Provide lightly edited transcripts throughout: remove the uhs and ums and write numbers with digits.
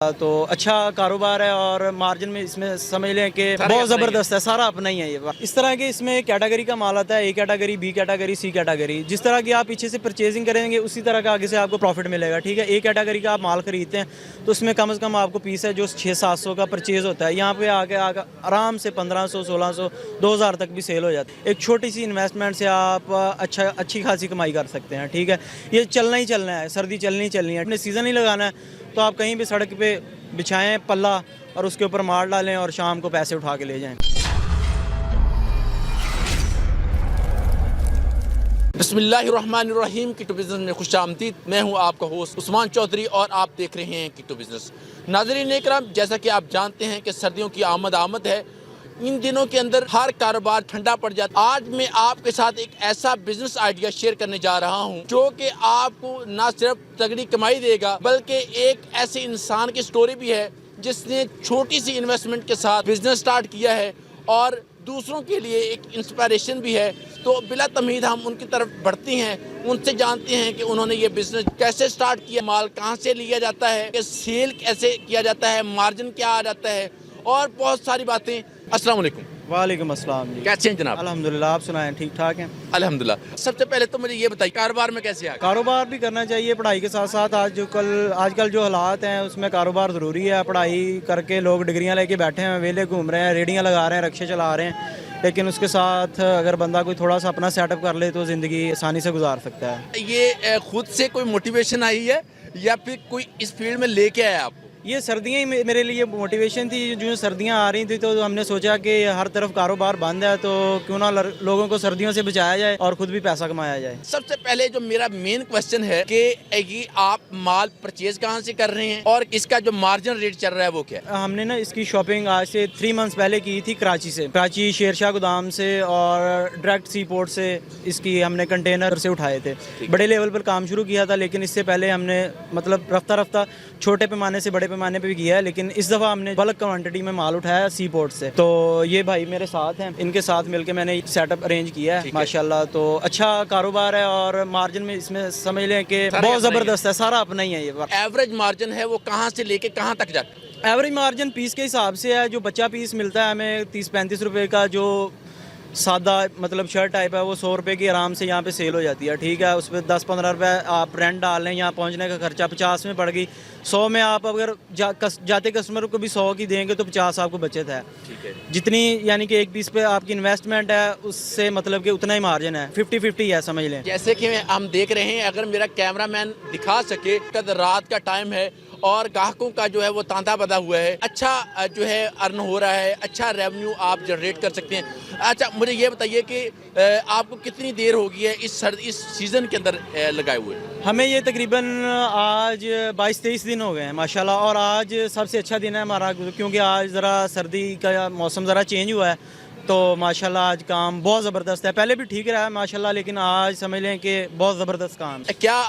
तो अच्छा कारोबार है और मार्जिन में इसमें समझ लें कि बहुत ज़बरदस्त है, सारा अपना ही है ये। इस तरह के इसमें कैटेगरी का माल आता है, A category, B category, C category. जिस तरह की आप पीछे से परचेजिंग करेंगे उसी तरह का आगे से आपको प्रॉफिट मिलेगा, ठीक है। ए कैटेगरी का आप माल खरीदते हैं तो उसमें कम से कम आपको पीस है जो 600-700 का परचेज होता है, यहाँ पे आके आराम से 1500, 1600, 2000 तक भी सेल हो जाता है। एक छोटी सी इन्वेस्टमेंट से आप अच्छी खासी कमाई कर सकते हैं, ठीक है। ये चलना ही चलना है, सर्दी चलनी चलनी है, अपने सीज़न ही लगाना है। तो आप कहीं भी सड़क पे बिछाएं पल्ला और उसके ऊपर मार डालें और शाम को पैसे उठा के ले जाएं। बिस्मिल्लाहिर्रहमानिर्रहीम। किट्टू बिज़नेस में खुशामदीद। मैं हूं आपका होस्ट उस्मान चौधरी और आप देख रहे हैं किट्टू बिज़नेस। नाज़रीन इकराम, जैसा कि आप जानते हैं कि सर्दियों की आमद है। इन दिनों के अंदर हर कारोबार ठंडा पड़ जाता है। आज मैं आपके साथ एक ऐसा बिजनेस आइडिया शेयर करने जा रहा हूं जो कि आपको ना सिर्फ तगड़ी कमाई देगा बल्कि एक ऐसे इंसान की स्टोरी भी है जिसने छोटी सी इन्वेस्टमेंट के साथ बिजनेस स्टार्ट किया है और दूसरों के लिए एक इंस्पिरेशन भी है। तो बिला तमीद हम उनकी तरफ बढ़ते हैं, उनसे जानते हैं कि उन्होंने ये बिजनेस कैसे स्टार्ट किया, माल कहाँ से लिया जाता है, कि सेल कैसे किया जाता है, मार्जिन क्या आ जाता है और बहुत सारी बातें। अस्सलाम वालेकुम। वालेकुम अस्सलाम जी। कैसे हैं जनाब? अल्हम्दुलिल्लाह, आप सुनाएं, ठीक ठाक हैं? अल्हम्दुलिल्लाह। सबसे पहले तो मुझे ये बताइए, कारोबार में कैसे आ गए? कारोबार भी करना चाहिए पढ़ाई के साथ साथ। आजकल जो हालात हैं उसमें कारोबार ज़रूरी है। पढ़ाई करके लोग डिग्रियां लेके बैठे हैं, वेले घूम रहे हैं, रेडियां लगा रहे हैं, रिक्शे चला रहे हैं, लेकिन उसके साथ अगर बंदा कोई थोड़ा सा अपना सेटअप कर ले तो ज़िंदगी आसानी से गुजार सकता है। ये खुद से कोई मोटिवेशन आई है या फिर कोई इस फील्ड में लेके आया आपको? ये सर्दियाँ ही मेरे लिए मोटिवेशन थी। जो सर्दियाँ आ रही थी तो हमने सोचा कि हर तरफ कारोबार बंद है तो क्यों ना लोगों को सर्दियों से बचाया जाए और खुद भी पैसा कमाया जाए। सबसे पहले जो मेरा मेन क्वेश्चन है कि ये आप माल परचेज कहाँ से कर रहे हैं और इसका जो मार्जिन रेट चल रहा है वो क्या है? हमने ना इसकी शॉपिंग आज से 3 मंथ्स पहले की थी कराची से, कराची शेरशाह गोदाम से, और डायरेक्ट सी पोर्ट से इसकी हमने कंटेनर से उठाए थे। बड़े लेवल पर काम शुरू किया था, लेकिन इससे पहले हमने मतलब रफ्ता छोटे पैमाने से बड़े पैमाने पे भी किया है, लेकिन इस दफ़ा हमने बल्क क्वांटिटी में माल उठाया सी पोर्ट से। तो ये भाई मेरे साथ हैं, इनके साथ मिलके मैंने सेटअप अरेंज किया है माशाल्लाह। तो अच्छा कारोबार है और मार्जिन में इसमें समझ लें कि बहुत ज़बरदस्त है, सारा अपना ही है। ये एवरेज मार्जिन है वो कहाँ से लेके कहाँ तक जाता है? एवरेज मार्जिन पीस के हिसाब से है। जो बच्चा पीस मिलता है हमें 30-35 रुपए का, जो सादा मतलब शर्ट टाइप है वो 100 रुपये की आराम से यहाँ पे सेल हो जाती है, ठीक है। उसमें 10-15 रुपये आप रेंट डाल लें, यहाँ पहुँचने का खर्चा 50 में पड़ गई। 100 में आप अगर जाते कस्टमर को भी 100 की देंगे तो 50 आपको बचत है, ठीक है। जितनी यानी कि एक पीस पे आपकी इन्वेस्टमेंट है उससे मतलब कि उतना ही मार्जिन है, 50-50 है समझ लें। जैसे कि हम देख रहे हैं, अगर मेरा कैमरामैन दिखा सके, कद रात का टाइम है और ग्राहकों का जो है वो तांता बंधा हुआ है, अच्छा जो है अर्न हो रहा है, अच्छा रेवेन्यू आप जनरेट कर सकते हैं। अच्छा मुझे ये बताइए कि आपको कितनी देर हो गई है इस सीज़न के अंदर लगाए हुए? हमें ये तकरीबन आज 22-23 दिन हो गए हैं माशाल्लाह, और आज सबसे अच्छा दिन है हमारा क्योंकि आज ज़रा सर्दी का मौसम ज़रा चेंज हुआ है तो माशाल्लाह आज काम बहुत ज़बरदस्त है। पहले भी ठीक रहा है माशाल्लाह, लेकिन आज समझ लें कि बहुत ज़बरदस्त काम है। क्या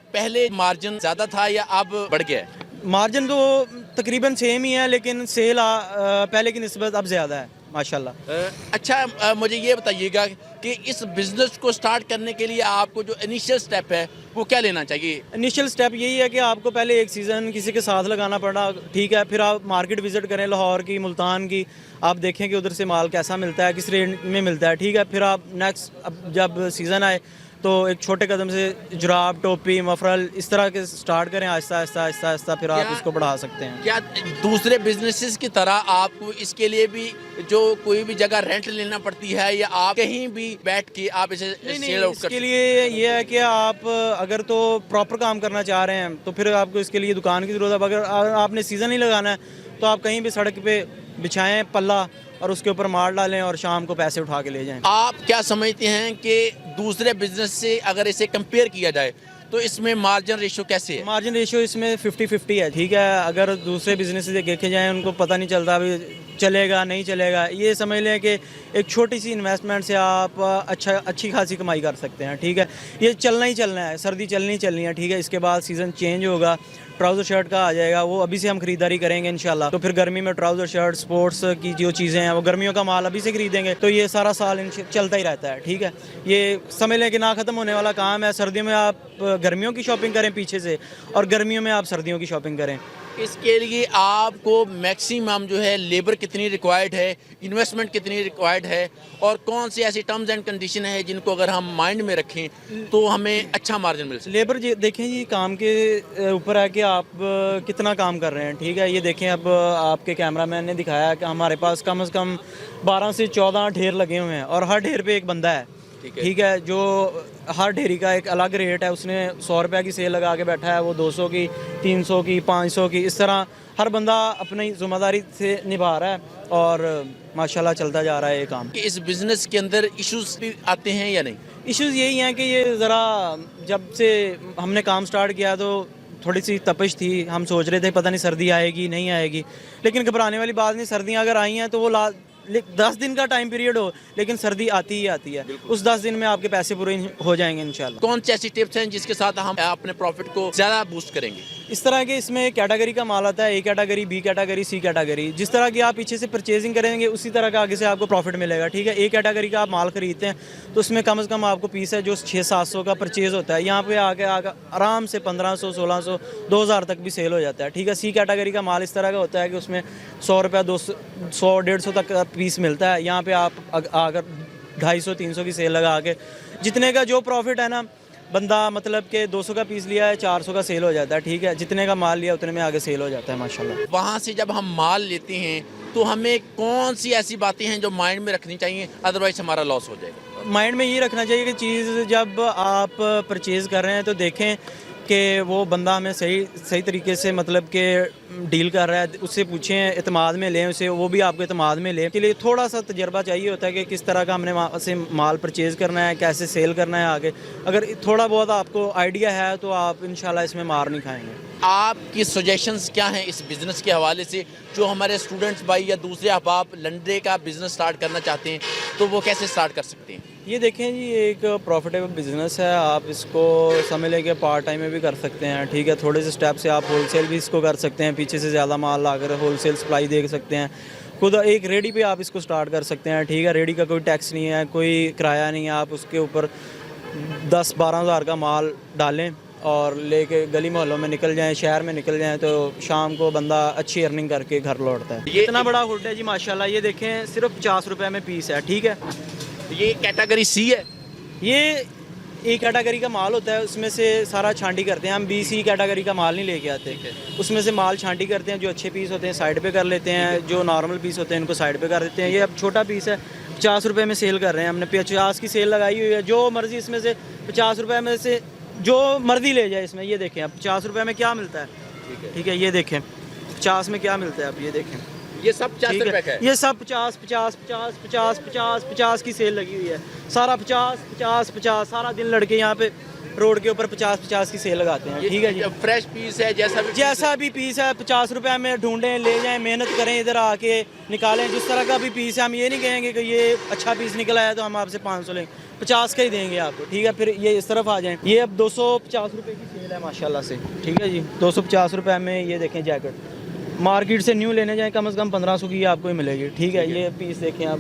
पहले मार्जिन ज़्यादा था या अब बढ़ गया है? मार्जिन तो तकरीबन सेम ही है, लेकिन सेल पहले की निस्बत अब ज़्यादा है माशाल्लाह। अच्छा मुझे ये बताइएगा कि इस बिज़नेस को स्टार्ट करने के लिए आपको जो इनिशियल स्टेप है वो क्या लेना चाहिए? इनिशियल स्टेप यही है कि आपको पहले एक सीज़न किसी के साथ लगाना पड़ा, ठीक है। फिर आप मार्केट विज़िट करें लाहौर की, मुल्तान की, आप देखें कि उधर से माल कैसा मिलता है, किस रेट में मिलता है, ठीक है। फिर आप नेक्स्ट जब सीज़न आए तो एक छोटे कदम से जुराब, टोपी, मफरल इस तरह के स्टार्ट करें, आहिस्ता, फिर आप इसको बढ़ा सकते हैं। क्या दूसरे बिजनेसेस की तरह आपको इसके लिए भी जो कोई भी जगह रेंट लेना पड़ती है या आप कहीं भी बैठ के आप इसे सेल आउट इसके लिए ये है कि आप अगर तो प्रॉपर काम करना चाह रहे हैं तो फिर आपको इसके लिए दुकान की ज़रूरत है। अगर आपने सीज़न ही लगाना है तो आप कहीं भी सड़क पे बिछाएं पल्ला और उसके ऊपर मार डालें और शाम को पैसे उठा के ले जाएं। आप क्या समझते हैं कि दूसरे बिजनेस से अगर इसे कंपेयर किया जाए तो इसमें मार्जिन रेशो कैसे है? मार्जिन रेशो इसमें 50-50 है, ठीक है। अगर दूसरे बिजनेस से देखे जाएं उनको पता नहीं चलता अभी चलेगा नहीं चलेगा। ये समझ लें कि एक छोटी सी इन्वेस्टमेंट से आप अच्छी खासी कमाई कर सकते हैं, ठीक है। ये चलना ही चलना है, सर्दी चलनी चलनी है, ठीक है। इसके बाद सीज़न चेंज होगा, ट्राउज़र शर्ट का आ जाएगा, वो अभी से हम खरीदारी करेंगे इंशाल्लाह। तो फिर गर्मी में ट्राउज़र शर्ट, स्पोर्ट्स की जो चीज़ें हैं वो गर्मियों का माल अभी से खरीदेंगे तो ये सारा साल चलता ही रहता है, ठीक है। ये समझ लें कि ना ख़त्म होने वाला काम है। सर्दियों में आप गर्मियों की शॉपिंग करें पीछे से और गर्मियों में आप सर्दियों की शॉपिंग करें। इसके लिए आपको मैक्सिमम जो है लेबर कितनी रिक्वायर्ड है, इन्वेस्टमेंट कितनी रिक्वायर्ड है, और कौन सी ऐसी टर्म्स एंड कंडीशन है जिनको अगर हम माइंड में रखें तो हमें अच्छा मार्जिन मिल सके? लेबर देखें जी, काम के ऊपर है कि आप कितना काम कर रहे हैं। ठीक है, ये देखें, अब आपके कैमरामैन ने दिखाया कि हमारे पास कम से कम 12 से 14 ढेर लगे हुए हैं और हर ढेर पे एक बंदा है। ठीक है, जो हर ढेरी का एक अलग रेट है, उसने 100 रुपये की सेल लगा के बैठा है, वो 200 की, 300 की, 500 की, इस तरह हर बंदा अपनी जिम्मेदारी से निभा रहा है और माशाल्लाह चलता जा रहा है ये काम। कि इस बिज़नेस के अंदर इश्यूज भी आते हैं या नहीं? इश्यूज़ यही हैं कि ये ज़रा जब से हमने काम स्टार्ट किया तो थोड़ी सी तपिश थी। हम सोच रहे थे पता नहीं सर्दी आएगी नहीं आएगी, लेकिन घबराने वाली बात नहीं। सर्दियाँ अगर आई हैं तो वो 10 दिन का टाइम पीरियड हो, लेकिन सर्दी आती ही आती है। उस 10 दिन में आपके पैसे पूरे हो जाएंगे इंशाल्लाह। कौन सी ऐसी टिप्स हैं जिसके साथ हम अपने प्रॉफिट को ज़्यादा बूस्ट करेंगे? इस तरह के इसमें कैटेगरी का माल आता है, A category, B category, C category. जिस तरह की आप पीछे से परचेजिंग करेंगे उसी तरह का आगे से आपको प्रॉफिट मिलेगा। ठीक है, ए कैटेगरी का आप माल खरीदते हैं तो उसमें कम से कम आपको पीस है जो 600-700 का परचेज होता है, यहाँ पे आके आराम से 1500, 1600, 2000 तक भी सेल हो जाता है। ठीक है, सी कैटेगरी का माल इस तरह का होता है कि उसमें 100 रुपये, 200, 100, 150 तक का पीस मिलता है। यहाँ पे आप अगर 250, 300 की सेल लगा के जितने का जो प्रॉफिट है ना, बंदा मतलब कि 200 का पीस लिया है, 400 का सेल हो जाता है। ठीक है, जितने का माल लिया उतने में आगे सेल हो जाता है माशाल्लाह। वहाँ से जब हम माल लेते हैं तो हमें कौन सी ऐसी बातें हैं जो माइंड में रखनी चाहिए, अदरवाइज हमारा लॉस हो जाएगा? माइंड में ये रखना चाहिए कि चीज़ जब आप परचेज़ कर रहे हैं तो देखें कि वो बंदा हमें सही तरीके से मतलब कि डील कर रहा है, उससे पूछें, एतमाद में लें उसे, वो भी आपको एतमाद में ले। के लिए थोड़ा सा तजर्बा चाहिए होता है कि किस तरह का हमने वहाँ से माल परचेज़ करना है, कैसे सेल करना है आगे। अगर थोड़ा बहुत आपको आइडिया है तो आप इंशाल्लाह इसमें मार नहीं खाएंगे। आपकी सजेशंस क्या हैं इस बिज़नेस के हवाले से, जो हमारे स्टूडेंट्स भाई या दूसरे अहबाब लंडे का बिज़नेस स्टार्ट करना चाहते हैं तो वो कैसे स्टार्ट कर सकते हैं? ये देखें जी, ये एक प्रॉफिटेबल बिज़नेस है। आप इसको समझ लें कि पार्ट टाइम में भी कर सकते हैं। ठीक है, थोड़े से स्टेप से आप होलसेल भी इसको कर सकते हैं, पीछे से ज़्यादा माल लाकर होलसेल सप्लाई दे सकते हैं। खुद एक रेडी पे आप इसको स्टार्ट कर सकते हैं। ठीक है, रेडी का कोई टैक्स नहीं है, कोई किराया नहीं है। आप उसके ऊपर 10-12 हज़ार का माल डालें और लेके गली मोहल्लों में निकल जाएं, शहर में निकल जाएं, तो शाम को बंदा अच्छी अर्निंग करके घर लौटता है। ये इतना बड़ा हुड है जी माशाल्लाह, ये देखें सिर्फ 50 रुपये में पीस है। ठीक है, ये कैटेगरी सी है। ये ए कैटेगरी का माल होता है, उसमें से सारा छांटी करते हैं हम। बी सी कैटेगरी का माल नहीं लेके आते, उसमें से माल छांटी करते हैं। जो अच्छे पीस होते हैं साइड पे कर लेते हैं, जो नॉर्मल पीस होते हैं इनको साइड पे कर देते हैं। ये अब छोटा पीस है, 50 रुपये में सेल कर रहे हैं। हमने 50 की सेल लगाई हुई है, जो मर्ज़ी इसमें से 50 रुपये में से जो मर्ज़ी ले जाए इसमें। ये देखें अब 50 रुपये में क्या मिलता है। ठीक है, ये देखें 50 में क्या मिलता है। अब ये देखें, ये सब 50 रुपए का है। ये सब 50, 50, 50, 50, 50, 50 की सेल लगी हुई है। सारा 50, 50, 50, सारा दिन लड़के यहाँ पे रोड के ऊपर 50, 50 की सेल लगाते हैं। ठीक है जी, फ्रेश पीस है, जैसा भी पीस है 50 रुपये में ढूंढें, ले जाएं, मेहनत करें, इधर आके निकालें। जिस तरह का भी पीस है, हम ये नहीं कहेंगे कि ये अच्छा पीस निकला है तो हम आपसे 500 लेंगे, 50 का ही देंगे आपको। ठीक है, फिर ये इस तरफ आ जाएं। ये अब 250 रुपये की सेल है माशाल्लाह से। ठीक है जी, 250 रुपये में ये देखें जैकेट, मार्केट से न्यू लेने जाएं कम से कम 1500 की आपको ही मिलेगी। ठीक है, ये पीस देखें आप,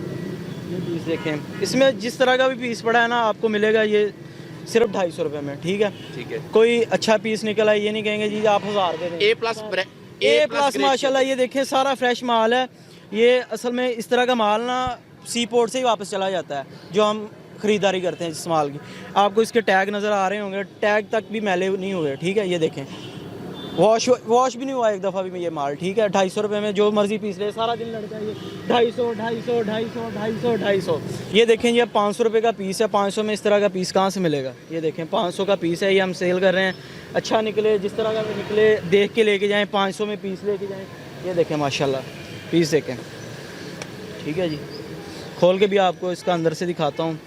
ये पीस देखें, इसमें जिस तरह का भी पीस पड़ा है ना आपको मिलेगा ये सिर्फ 250 रुपये में। ठीक है, कोई अच्छा पीस निकला है, ये नहीं कहेंगे जी आप 1000 दे दें। ए प्लस माशाल्लाह, ये देखें सारा फ्रेश माल है। ये असल में इस तरह का माल ना सी पोर्ट से ही वापस चला जाता है, जो हम ख़रीदारी करते हैं जिस माल की। आपको इसके टैग नज़र आ रहे होंगे, टैग तक भी मैले नहीं हुए। ठीक है, ये देखें वॉश भी नहीं हुआ एक दफ़ा भी में ये माल। ठीक है, 250 रुपये में जो मर्ज़ी पीस ले, सारा दिन लड़का है ये 250, 250, 250, 250, 250। ये देखें, ये 500 रुपये का पीस है। 500 में इस तरह का पीस कहाँ से मिलेगा? ये देखें 500 का पीस है, ये हम सेल कर रहे हैं। अच्छा निकले, जिस तरह का निकले देख के लेके जाएँ, 500 में पीस लेके जाएँ। ये देखें माशाल्लाह पीस देखें। ठीक है जी, खोल के भी आपको इसका अंदर से दिखाता हूँ,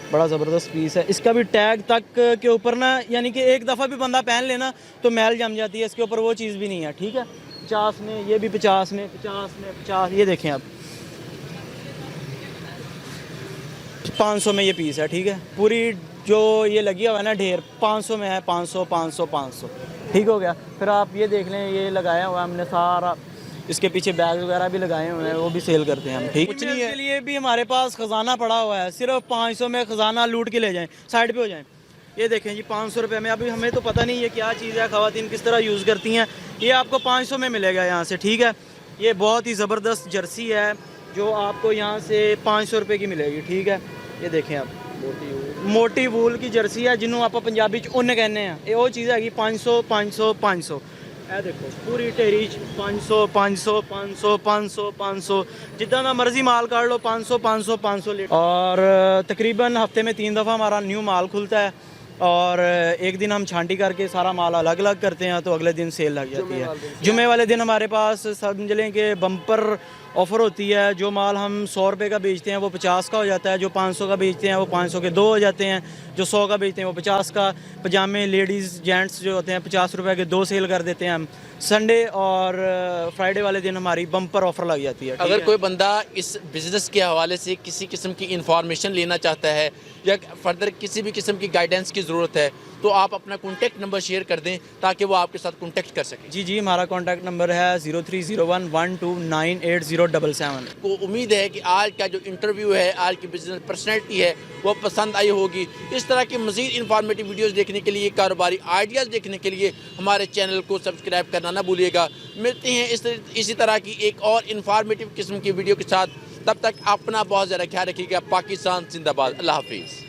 बड़ा ज़बरदस्त पीस है। इसका भी टैग तक के ऊपर ना, यानी कि एक दफ़ा भी बंदा पहन लेना तो मैल जम जाती है, इसके ऊपर वो चीज़ भी नहीं है। ठीक है, 50 में, ये भी 50 में, 50 में 50। ये देखें आप 500 में ये पीस है। ठीक है, पूरी जो ये लगी हुआ है ना ढेर 500 में है, 500, 500, 500। ठीक हो गया। फिर आप ये देख लें, ये लगाया हुआ है हमने सारा, इसके पीछे बैग वगैरह भी लगाए हुए हैं, वो भी सेल करते हैं हम। ठीक, कुछ नहीं है, इसके लिए भी हमारे पास ख़जाना पड़ा हुआ है। सिर्फ 500 में ख़जाना लूट के ले जाएं, साइड पे हो जाएं। ये देखें जी 500 रुपये में। अभी हमें तो पता नहीं ये क्या चीज़ है, ख़वातीन किस तरह यूज़ करती हैं। ये आपको 500 में मिलेगा यहाँ से, ठीक है। ये बहुत ही ज़बरदस्त जर्सी है जो आपको यहाँ से 500 रुपये की मिलेगी, ठीक है। ये देखें आप, मोटी वूल की जर्सी है जिन्होंने आप पंजाबी च उन्न कहने हैं। ये वो चीज़ हैगी 500 500 500। ਇਹ देखो पूरी ढेरी 500 500 500 500 500 जितना ना मर्जी माल काट लो 500 500 500 लीटर। और तकरीबन हफ्ते में 3 दफ़ा हमारा न्यू माल खुलता है और एक दिन हम छांटी करके सारा माल अलग अलग करते हैं, तो अगले दिन सेल लग जाती है। जुमे वाले दिन हमारे पास समझ लें कि बम्पर ऑफ़र होती है। जो माल हम 100 रुपये का बेचते हैं वो 50 का हो जाता है, जो 500 का बेचते हैं वो 500 के 2 हो जाते हैं, जो 100 का बेचते हैं वो 50 का। पजामे लेडीज़ जेंट्स जो होते हैं 50 रुपये के 2 सेल कर देते हैं हम। संडे और फ्राइडे वाले दिन हमारी बम्पर ऑफ़र लग जाती है। अगर कोई बंदा इस बिज़नेस के हवाले से किसी किस्म की इंफॉर्मेशन लेना चाहता है या फर्दर किसी भी किस्म की गाइडेंस की ज़रूरत है तो आप अपना कॉन्टैक्ट नंबर शेयर कर दें ताकि वो आपके साथ कॉन्टैक्ट कर सकें। जी जी, हमारा कॉन्टैक्ट नंबर है 030112988077। को उम्मीद है कि आज का जो इंटरव्यू है, आज की बिजनेस पर्सनैलिटी है वो पसंद आई होगी। इस तरह की मज़ीद इंफॉर्मेटिव वीडियोज़ देखने के लिए, कारोबारी आइडियाज़ देखने के लिए हमारे चैनल को सब्सक्राइब करना ना भूलिएगा। मिलते हैं इसी तरह की एक और इंफॉर्मेटिव किस्म की वीडियो के साथ। तब तक अपना बहुत ज़्यादा ख्याल रखिएगा। पाकिस्तान जिंदाबाद। अल्लाह हाफिज़।